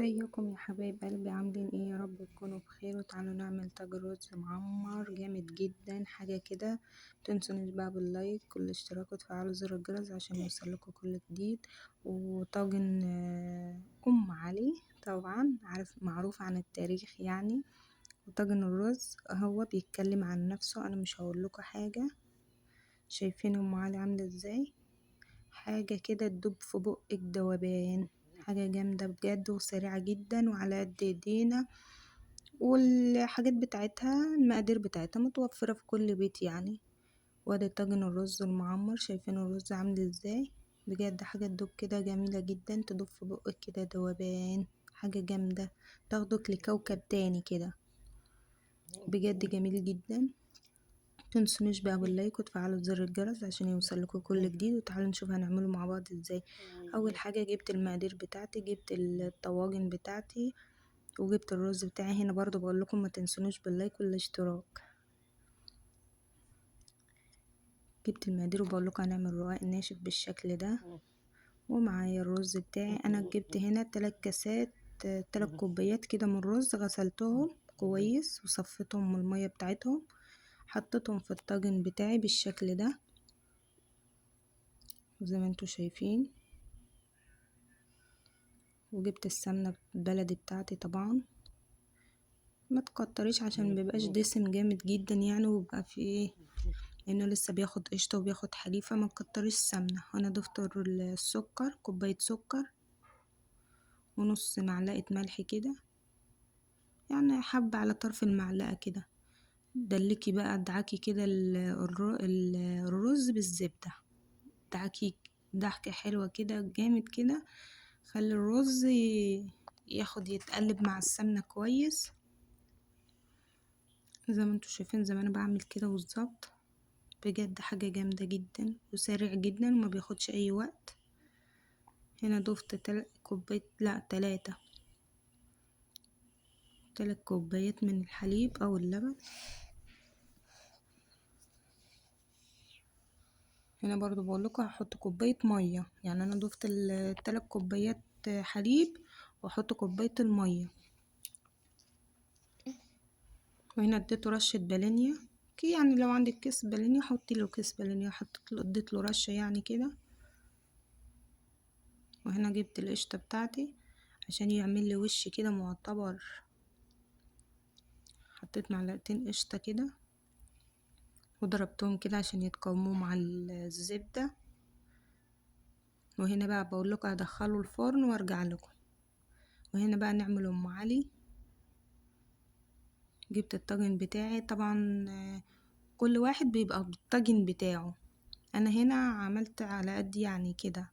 ازيكم يا حبايب قلبي، عاملين ايه؟ يا رب تكونوا بخير. وتعالوا نعمل طاجن رز معمر جامد جدا، حاجه كده. متنسونيش بقى باللايك والاشتراك وتفعلوا زر الجرس عشان يوصلكوا كل جديد. وطاجن ام علي، طبعا معروف عن التاريخ يعني. وطاجن الرز هو بيتكلم عن نفسه، انا مش هقولكوا حاجه. شايفين ام علي عامله ازاي؟ حاجة كده تدوب في بقك دوبان. حاجة جامدة بجد وسريعة جدا وعلى قد ايدينا. والحاجات بتاعتها، المقادير بتاعتها متوفرة في كل بيت يعني. وادي طاجن الرز المعمر، شايفين الرز عامل ازاي؟ بجد حاجة تدوب كده جميلة جدا، تدوب في بقك كده دوبان. حاجة جامدة، تاخدك لكوكب تاني كده. بجد جميل جدا. متنسونيش بقى باللايك وتفعلوا زر الجرس عشان يوصلكوا كل جديد. وتعالوا نشوف هنعمله مع بعض ازاي. اول حاجة جبت المقادير بتاعتي، جبت الطواجن بتاعتي، وجبت الرز بتاعي. هنا برضو بقول لكم ما تنسونوش باللايك والاشتراك. جبت المقادير وبقول لكم هنعمل رقاق ناشف بالشكل ده. ومعايا الرز بتاعي، انا جبت هنا 3 كاسات، 3 كوبايات كده من الرز. غسلتهم كويس وصفيتهم من المية بتاعتهم. حطيتهم في الطاجن بتاعي بالشكل ده زي ما انتوا شايفين. وجبت السمنة البلدي بتاعتي طبعا، ما تكتريش عشان مبيبقاش دسم جامد جدا يعني، ويبقى في ايه، لانه لسه بياخد قشطة وبياخد حليب، فما تكتريش سمنة. انا ضفت السكر، كوباية سكر ونص معلقة ملح كده، يعني حبة على طرف المعلقة كده. دلكي بقى، ادعكي كده الرز بالزبدة. ادعكي ضحكة حلوة كده جامد كده. خلي الرز ياخد يتقلب مع السمنة كويس زي ما انتوا شايفين، زي ما انا بعمل كده بالظبط. بجد حاجة جامدة جدا وسريع جدا وما بياخدش اي وقت. هنا ضفت كوباية، لا 3 كوبايات من الحليب او اللبن. هنا برضو بقول لكم هحط كوباية مية، يعني انا ضفت 3 كوبايات حليب واحط كوباية المية. وهنا اديته رشة فانيليا، يعني لو عندك كيس فانيليا حطي له كيس فانيليا، اديت له رشة يعني كده. وهنا جبت القشطة بتاعتي عشان يعمل لي وش كده معتبر. حطيت معلقتين قشطة كده وضربتهم كده عشان يتقاوموا مع الزبدة. وهنا بقى بقول لكم هدخله الفرن وارجع لكم. وهنا بقى نعمل ام علي. جبت الطاجن بتاعي طبعا، كل واحد بيبقى بالطاجن بتاعه. انا هنا عملت على قد يعني كده،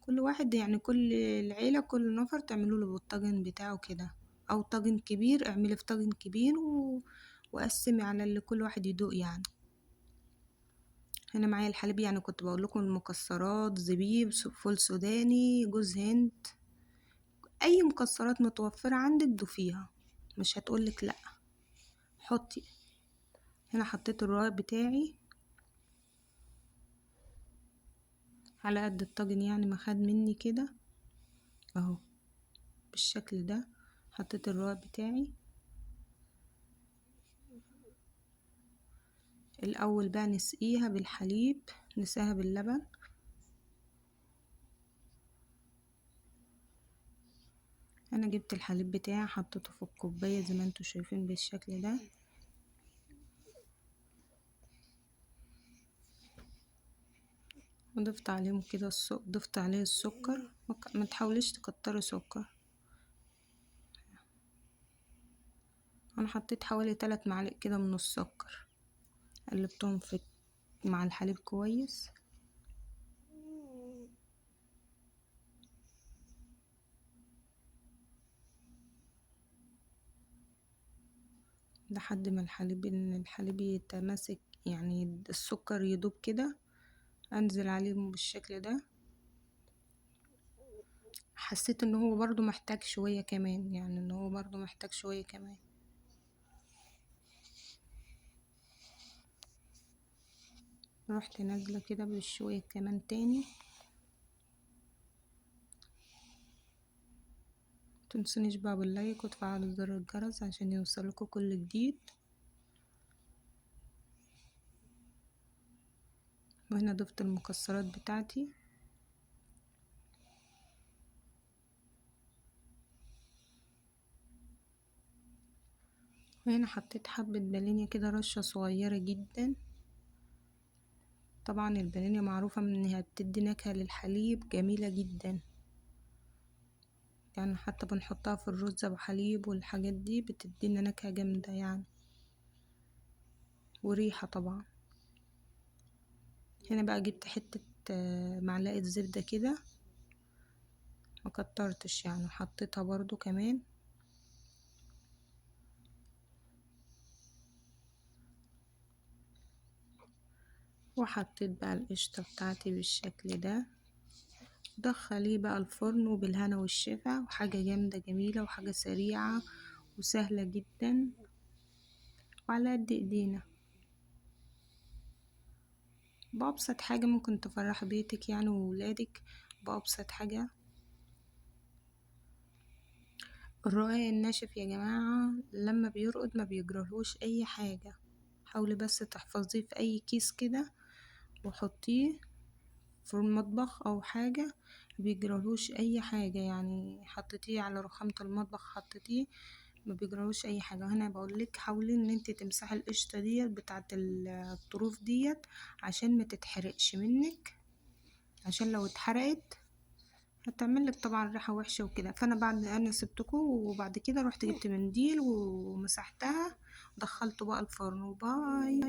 كل واحد يعني كل العيلة كل نفر تعملوا له بالطاجن بتاعه كده. او طاجن كبير اعملي في طاجن كبير وقسمي على اللي كل واحد يدوق يعني. هنا معايا الحليب، يعني كنت بقول لكم المكسرات، زبيب، فول سوداني، جوز هند، اي مكسرات متوفرة عندك ضيفيها، مش هتقولك لا، حطي. هنا حطيت الرقاق بتاعي على قد الطاجن، يعني ما خد مني كده اهو بالشكل ده. حطيت الرقاق بتاعي الاول بقى نسقيها بالحليب، نسقيها باللبن. انا جبت الحليب بتاعي حطيته في الكوبايه زي ما انتوا شايفين بالشكل ده. وضفت عليهم كده ضفت عليه السكر، ما تحاوليش تكتري سكر. انا حطيت حوالي 3 معالق كده من السكر، قلبتهم مع الحليب كويس لحد ما الحليب يتماسك، يعني السكر يدوب كده. انزل عليهم بالشكل ده. حسيت ان هو برضو محتاج شوية كمان، يعني ان هو برضو محتاج شوية كمان. رحت نازلة كده بشوية كمان تاني. متنسونيش بقى باللايك وتفعلوا زر الجرس عشان يوصلكوا كل جديد. وهنا ضفت المكسرات بتاعتي، وهنا حطيت حبة فانيليا كده رشة صغيرة جدا. طبعا الفانيليا معروفة انها بتدي نكهة للحليب جميلة جدا، يعني حتى بنحطها في الرز ابو حليب والحاجات دي بتدينا نكهة جامدة يعني، وريحة طبعا. هنا بقى جبت حتة معلقة زبدة كده، مكترتش يعني، حطيتها برضو كمان. وحطيت بقى القشطة بتاعتي بالشكل ده. دخليه بقى الفرن وبالهنا والشفا، وحاجة جامدة جميلة وحاجة سريعة وسهلة جدا وعلى قد ايدينا، بأبسط حاجة ممكن تفرح بيتك يعني وولادك بأبسط حاجة. الرقاق الناشف يا جماعة لما بيرقد ما بيجرالهوش اي حاجة، حاولي بس تحفظيه في اي كيس كده وحطيه في المطبخ او حاجة، مبيجرالهوش اي حاجة يعني، حطيتيه على رخامة المطبخ حطيتيه ما بيجرالوش اي حاجة. هنا بقولك حاولي ان انت تمسحي القشطة ديت بتاعت الطروف ديت عشان ما تتحرقش منك، عشان لو اتحرقت هتعملك طبعا ريحة وحشة وكده. فانا بعد انا سبتكم وبعد كده رحت جبت منديل ومسحتها ودخلته بقى الفرن. وباي.